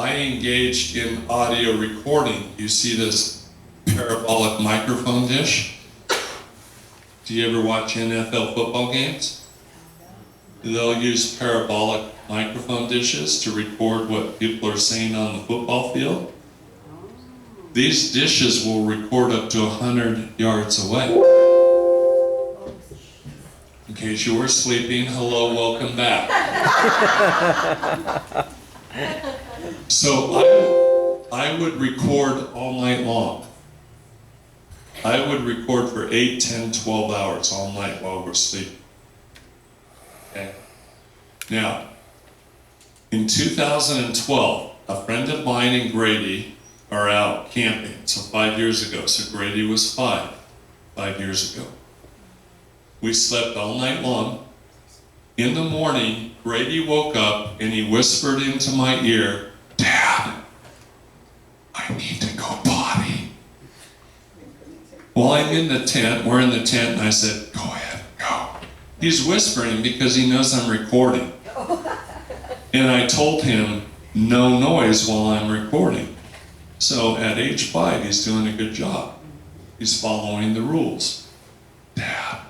I engaged in audio recording. You see this parabolic microphone dish? Do you ever watch NFL football games? They'll use parabolic microphone dishes to record what people are saying on the football field. These dishes will record up to 100 yards away. In case you were sleeping, hello, welcome back. So I would record all night long. I would record for 8, 10, 12 hours all night while we're sleeping. Okay. Now, in 2012, a friend of mine and Grady are out camping. So 5 years ago. So Grady was 5 years ago. We slept all night long. In the morning, Grady woke up and he whispered into my ear, "Dad, I need to go potty." Well, I'm in the tent, we're in the tent, and I said, "Go ahead, go." He's whispering because he knows I'm recording. And I told him, no noise while I'm recording. So at age 5, he's doing a good job. He's following the rules. "Dad,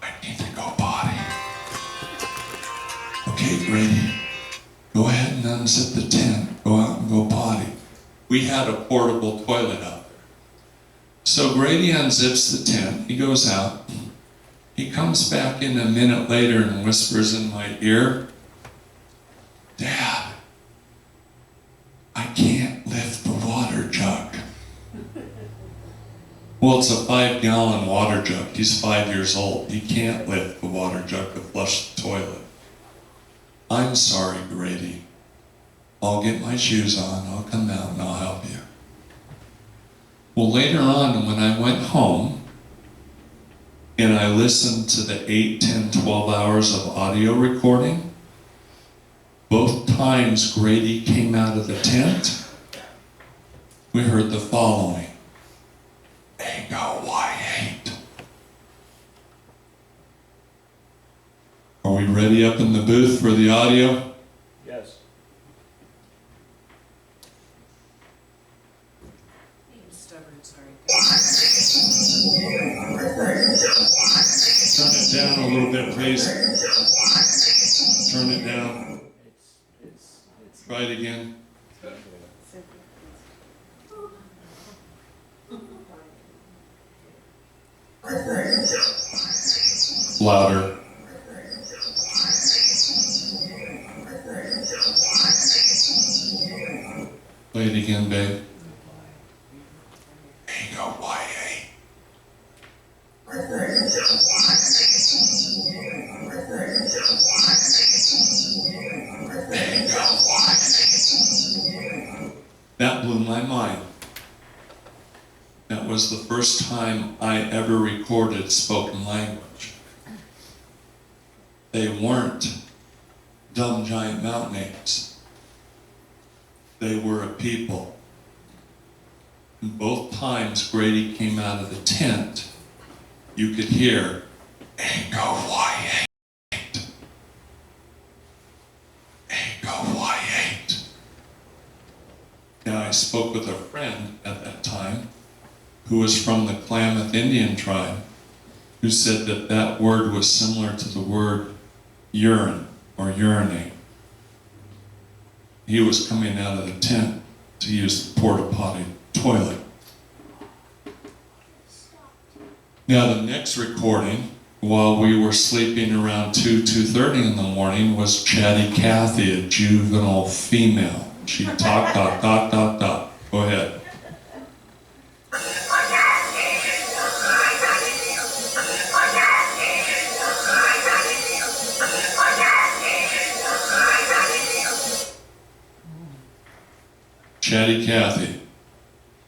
I need to go potty." "Okay, Grady, go ahead and unzip the tent. Go out and go potty." We had a portable toilet out there. So Grady unzips the tent. He goes out. He comes back in a minute later and whispers in my ear, "Dad, I can't lift the water jug." Well, it's a 5-gallon water jug. He's 5 years old. He can't lift the water jug to flush the toilet. "I'm sorry, Grady. I'll get my shoes on, I'll come out and I'll help you." Well, later on, when I went home and I listened to the 8, 10, 12 hours of audio recording, both times Grady came out of the tent, we heard the following: "8. Are we ready up in the booth for the audio? Yes. I'm stubborn, sorry. Turn it down a little bit, please. Turn it down. Try it again. Louder. Play it again, babe. H-O-Y-A. That blew my mind. That was the first time I ever recorded spoken language. They weren't dumb giant mountain apes. They were a people. And both times Grady came out of the tent, you could hear, "8. Now, I spoke with a friend at that time who was from the Klamath Indian tribe, who said that that word was similar to the word urine or urinate. He was coming out of the tent to use the porta potty toilet. Now, the next recording, while we were sleeping around 2:30 in the morning, was Chatty Cathy, a juvenile female. She talk. Go ahead. Chatty Cathy,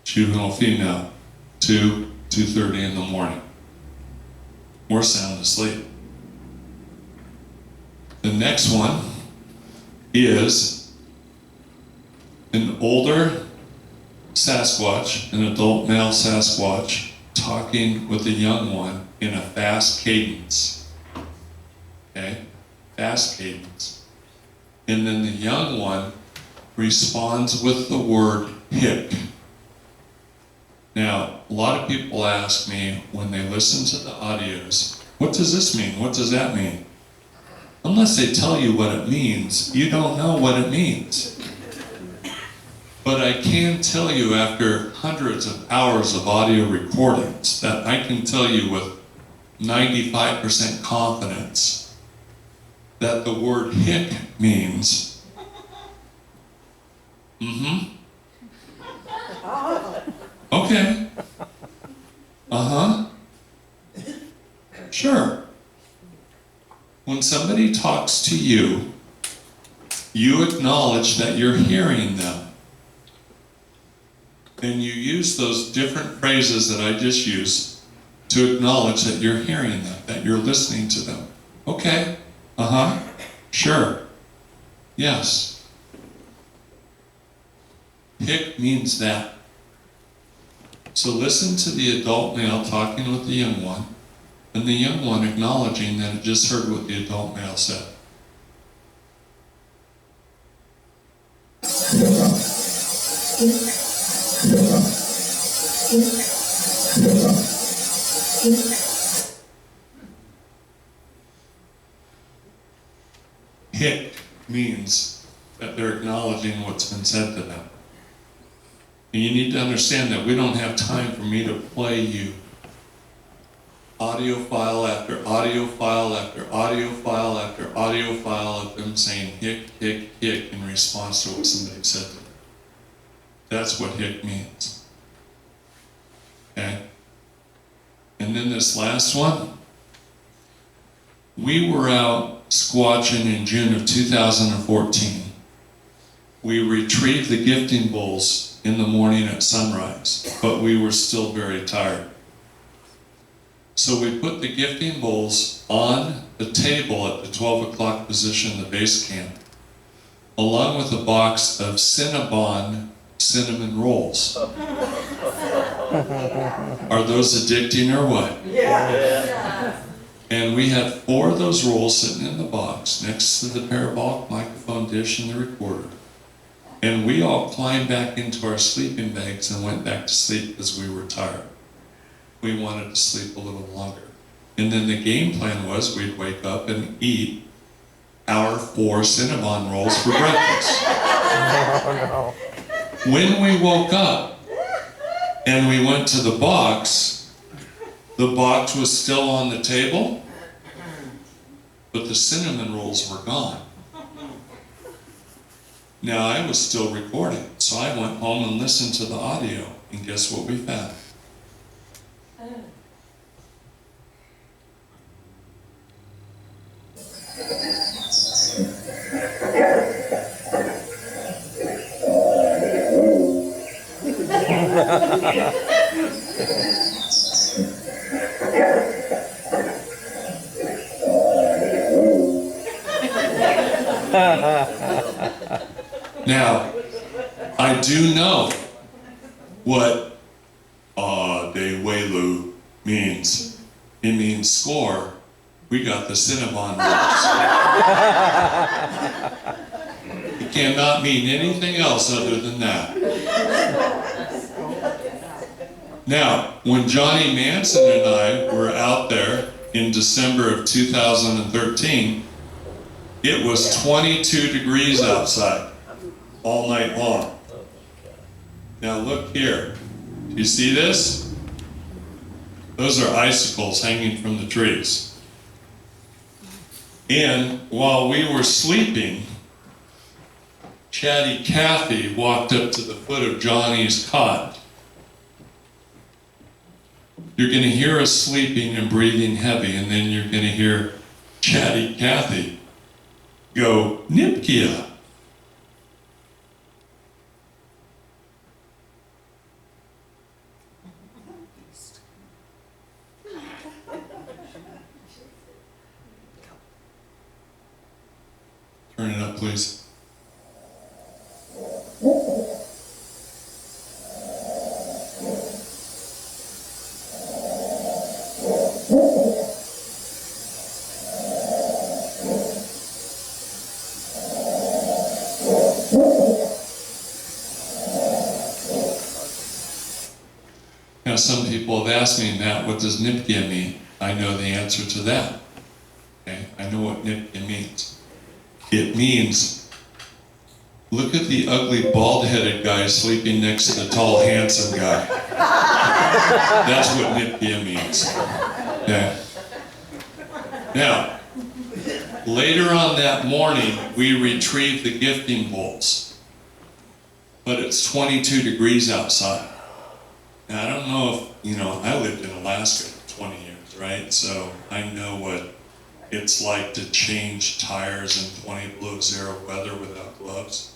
juvenile female, 2:30 in the morning. We're sound asleep. The next one is an older Sasquatch, an adult male Sasquatch, talking with a young one in a fast cadence. Okay? Fast cadence. And then the young one responds with the word hic. Now, a lot of people ask me when they listen to the audios, what does this mean? What does that mean? Unless they tell you what it means, you don't know what it means. But I can tell you after hundreds of hours of audio recordings that I can tell you with 95% confidence that the word hic means okay. Sure. When somebody talks to you, you acknowledge that you're hearing them. And you use those different phrases that I just used to acknowledge that you're hearing them, that you're listening to them. Okay. Sure. Yes. Hic means that. So listen to the adult male talking with the young one, and the young one acknowledging that it just heard what the adult male said. Hic means that they're acknowledging what's been said to them. And you need to understand that we don't have time for me to play you audio file after audio file after audio file after audio file of them saying hic, hic, hic in response to what somebody said to them. That's what hic means. Okay? And then this last one. We were out squatching in June of 2014. We retrieved the gifting bowls in the morning at sunrise, but we were still very tired. So we put the gifting bowls on the table at the 12 o'clock position in the base camp, along with a box of Cinnabon cinnamon rolls. Are those addicting or what? Yeah. And we had 4 of those rolls sitting in the box next to the parabolic microphone dish and the recorder. And we all climbed back into our sleeping bags and went back to sleep because we were tired. We wanted to sleep a little longer. And then the game plan was we'd wake up and eat our 4 Cinnabon rolls for breakfast. Oh, no. When we woke up and we went to the box was still on the table, but the cinnamon rolls were gone. Now I was still recording, so I went home and listened to the audio, and guess what we found? Now, I do know what de Welu means. It means score. We got the Cinnabon rolls. It cannot mean anything else other than that. Now, when Johnny Manson and I were out there in December of 2013, it was 22 degrees outside all night long. Now look here. Do you see this? Those are icicles hanging from the trees. And while we were sleeping, Chatty Cathy walked up to the foot of Johnny's cot. You're going to hear us sleeping and breathing heavy, and then you're going to hear Chatty Cathy go, Nipkia. Turn it up, please. Now, some people have asked me, Matt, what does Nipkia mean? I know the answer to that. Okay? I know what Nipkia means. It means, look at the ugly, bald-headed guy sleeping next to the tall, handsome guy. That's what Nipkia means. Okay? Now, later on that morning, we retrieved the gifting bowls. But it's 22 degrees outside. Now, I don't know if, I lived in Alaska for 20 years, right? So I know what it's like to change tires in 20 below zero weather without gloves.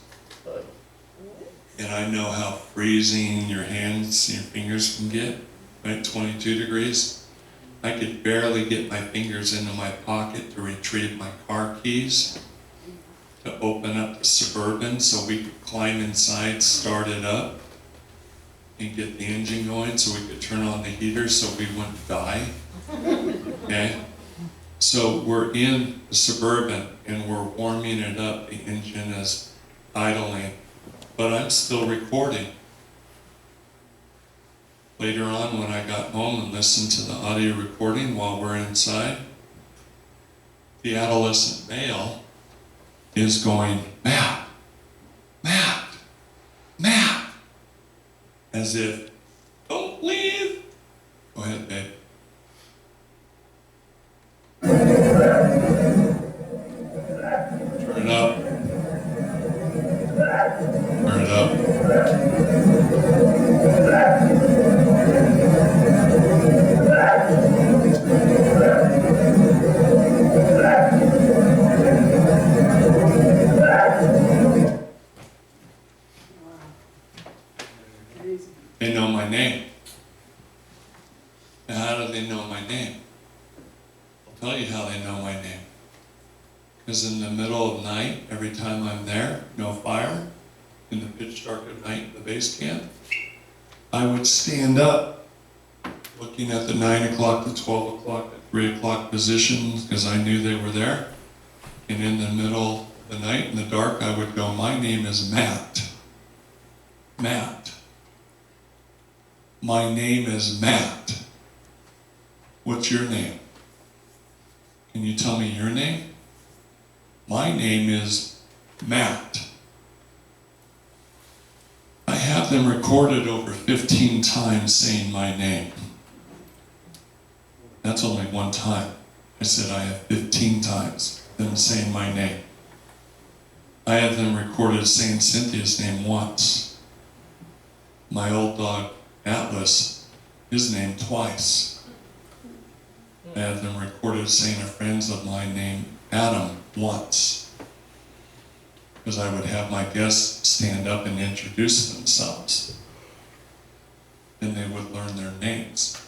And I know how freezing your hands, your fingers can get, right? 22 degrees. I could barely get my fingers into my pocket to retrieve my car keys, to open up the Suburban so we could climb inside, start it up, and get the engine going so we could turn on the heater so we wouldn't die. Okay? So we're in the Suburban and we're warming it up. The engine is idling, but I'm still recording. Later on, when I got home and listened to the audio recording while we're inside, the adolescent male is going, Matt, Matt, Matt, as if, don't leave. Go ahead, babe. Turn it up. Turn it up. They know my name. Now, how do they know my name? I'll tell you how they know my name. Because in the middle of the night, every time I'm there, no fire, in the pitch dark of night in the base camp, I would stand up, looking at the 9 o'clock, the 12 o'clock, the 3 o'clock positions, because I knew they were there. And in the middle of the night, in the dark, I would go, my name is Matt. Matt. My name is Matt. What's your name? Can you tell me your name? My name is Matt. I have them recorded over 15 times saying my name. That's only one time. I said I have 15 times them saying my name. I have them recorded saying Cynthia's name once. My old dog, Atlas, his name twice. I have them recorded saying a friend of mine named Adam once. Because I would have my guests stand up and introduce themselves. And they would learn their names.